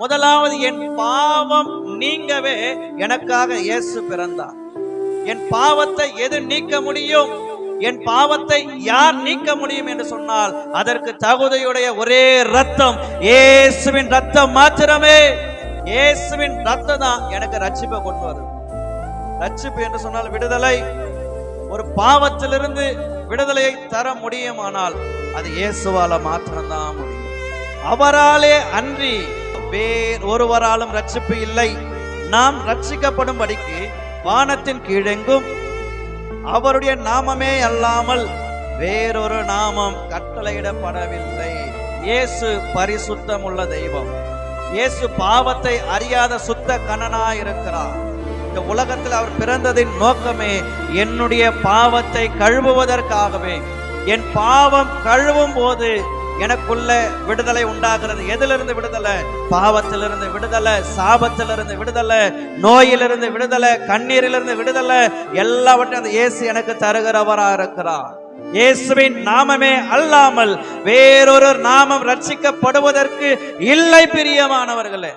முதலாவது என் பாவம் நீங்கவே எனக்காக இயேசு பிறந்தார். என் பாவத்தை எது நீக்க முடியும்? என் பாவத்தை யார் நீக்க முடியும் என்று சொன்னால் அதற்கு தகுதியுடைய ஒரே ரத்தம் இயேசுவின் ரத்தம் மாத்திரமே. இயேசுவின் ரத்தம் தான் எனக்கு ரட்சிப்பை கொண்டு வருது. ரட்சிப்பு என்று சொன்னால் விடுதலை. ஒரு பாவத்திலிருந்து விடுதலையை தர முடியுமானால் அது இயேசுவால மாத்திரம்தான் முடியும். அவராலே அன்றி வேறு ஒருவராலும் ரட்சிப்பு இல்லை. நாம் ரட்சிக்கப்படும்படிக்கு வானத்தின் கீழெங்கும் அவருடைய நாமமே அல்லாமல் வேறொரு நாமம் கட்டளையிடப்படவில்லை. இயேசு பரிசுத்தம் உள்ள தெய்வம். இயேசு பாவத்தை அறியாத சுத்த கணனாயிருக்கிறார். இந்த உலகத்தில் அவர் பிறந்ததின் நோக்கமே என்னுடைய பாவத்தை கழுவுவதற்காகவே. என் பாவம் கழுவும் போது எனக்குள்ள விடுதலை உண்டாகிறது. எதிலிருந்து விடுதலை? பாவத்திலிருந்து விடுதலை, சாபத்திலிருந்து விடுதலை, நோயிலிருந்து விடுதலை, கண்ணீரிலிருந்து விடுதலை. எல்லாவற்றையும் அந்த இயேசு எனக்கு தருகிறவரா இருக்கிறார். இயேசுவின் நாமமே அல்லாமல் வேறொரு நாமம் ரட்சிக்கப்படுவதற்கு இல்லை பிரியமானவர்களே.